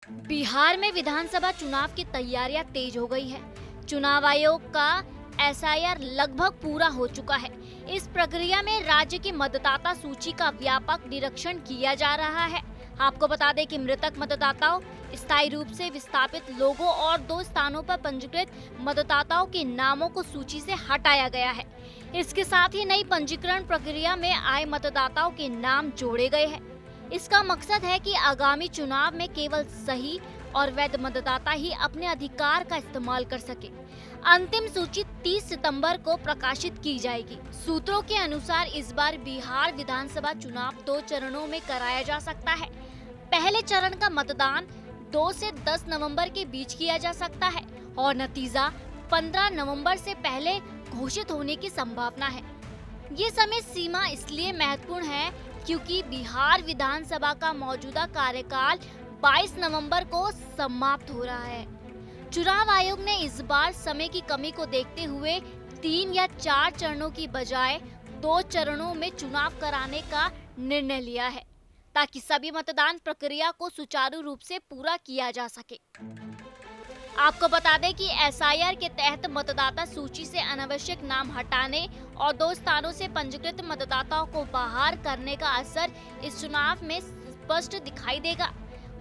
बिहार में विधानसभा चुनाव की तैयारियां तेज हो गई है। चुनाव आयोग का एसआईआर लगभग पूरा हो चुका है। इस प्रक्रिया में राज्य की मतदाता सूची का व्यापक निरीक्षण किया जा रहा है। आपको बता दें कि मृतक मतदाताओं, स्थायी रूप से विस्थापित लोगों और 2 स्थानों पर पंजीकृत मतदाताओं के नामों को सूची से हटाया गया है। इसके साथ ही नई पंजीकरण प्रक्रिया में आए मतदाताओं के नाम जोड़े गए हैं। इसका मकसद है कि आगामी चुनाव में केवल सही और वैध मतदाता ही अपने अधिकार का इस्तेमाल कर सके। अंतिम सूची 30 सितंबर को प्रकाशित की जाएगी। सूत्रों के अनुसार इस बार बिहार विधानसभा चुनाव 2 चरणों में कराया जा सकता है। पहले चरण का मतदान 2 से 10 नवंबर के बीच किया जा सकता है और नतीजा 15 नवंबर से पहले घोषित होने की संभावना है। ये समय सीमा इसलिए महत्वपूर्ण है क्योंकि बिहार विधानसभा का मौजूदा कार्यकाल 22 नवंबर को समाप्त हो रहा है। चुनाव आयोग ने इस बार समय की कमी को देखते हुए 3 या 4 चरणों की बजाय 2 चरणों में चुनाव कराने का निर्णय लिया है, ताकि सभी मतदान प्रक्रिया को सुचारू रूप से पूरा किया जा सके। आपको बता दें कि एसआईआर के तहत मतदाता सूची से अनावश्यक नाम हटाने और 2 स्थानों से पंजीकृत मतदाताओं को बाहर करने का असर इस चुनाव में स्पष्ट दिखाई देगा।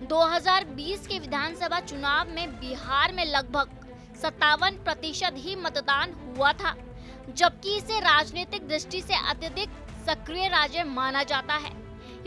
2020 के विधानसभा चुनाव में बिहार में लगभग 57% ही मतदान हुआ था, जबकि इसे राजनीतिक दृष्टि से अत्यधिक सक्रिय राज्य माना जाता है।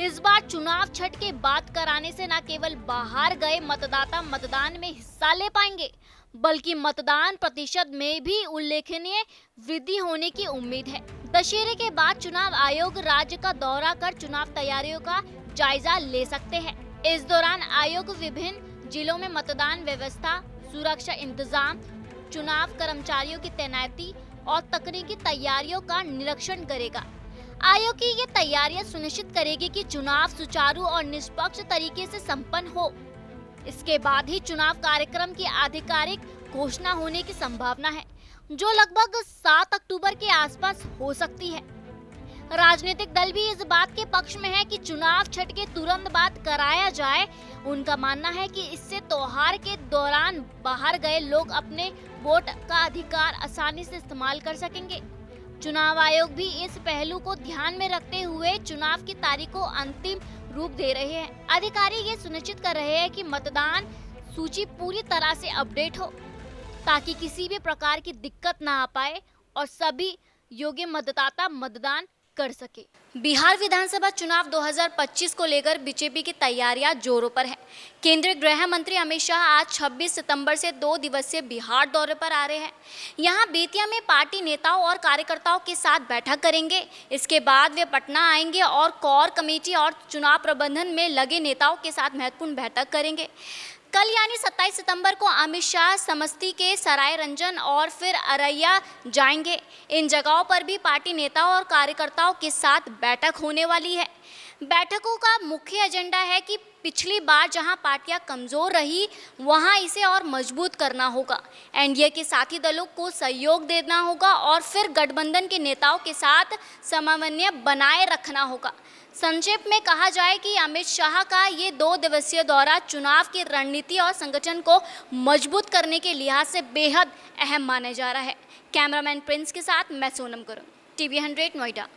इस बार चुनाव छठ के बाद कराने से न केवल बाहर गए मतदाता मतदान में हिस्सा ले पाएंगे, बल्कि मतदान प्रतिशत में भी उल्लेखनीय वृद्धि होने की उम्मीद है। दशहरे के बाद चुनाव आयोग राज्य का दौरा कर चुनाव तैयारियों का जायजा ले सकते हैं। इस दौरान आयोग विभिन्न जिलों में मतदान व्यवस्था, सुरक्षा इंतजाम, चुनाव कर्मचारियों की तैनाती और तकनीकी तैयारियों का निरीक्षण करेगा। आयोग की ये तैयारियां सुनिश्चित करेगी कि चुनाव सुचारू और निष्पक्ष तरीके से संपन्न हो। इसके बाद ही चुनाव कार्यक्रम की आधिकारिक घोषणा होने की संभावना है, जो लगभग 7 अक्टूबर के आसपास हो सकती है। राजनीतिक दल भी इस बात के पक्ष में है कि चुनाव छठ के तुरंत बाद कराया जाए। उनका मानना है कि इससे त्योहार के दौरान बाहर गए लोग अपने वोट का अधिकार आसानी से इस्तेमाल कर सकेंगे। चुनाव आयोग भी इस पहलू को ध्यान में रखते हुए चुनाव की तारीख को अंतिम रूप दे रहे हैं। अधिकारी ये सुनिश्चित कर रहे हैं कि मतदान सूची पूरी तरह से अपडेट हो, ताकि किसी भी प्रकार की दिक्कत ना आ पाए और सभी योग्य मतदाता मतदान कर सके। बिहार विधानसभा चुनाव 2025 को लेकर बीजेपी की तैयारियां जोरों पर है। केंद्रीय गृह मंत्री अमित शाह आज 26 सितंबर से 2 दिवसीय बिहार दौरे पर आ रहे हैं। यहां बेतिया में पार्टी नेताओं और कार्यकर्ताओं के साथ बैठक करेंगे। इसके बाद वे पटना आएंगे और कोर कमेटी और चुनाव प्रबंधन में लगे नेताओं के साथ महत्वपूर्ण बैठक करेंगे। कल यानी 27 सितंबर को अमित शाह समस्ती के सराय रंजन और फिर अररिया जाएंगे। इन जगहों पर भी पार्टी नेताओं और कार्यकर्ताओं के साथ बैठक होने वाली है। बैठकों का मुख्य एजेंडा है कि पिछली बार जहां पार्टियां कमजोर रही, वहां इसे और मजबूत करना होगा। एनडीए के साथी दलों को सहयोग देना होगा और फिर गठबंधन के नेताओं के साथ समन्वय बनाए रखना होगा। संक्षेप में कहा जाए कि अमित शाह का ये 2 दिवसीय दौरा चुनाव की रणनीति और संगठन को मजबूत करने के लिहाज से बेहद अहम माना जा रहा है। कैमरामैन प्रिंस के साथ मैं सोनम करुण, टीवी 100 नोएडा।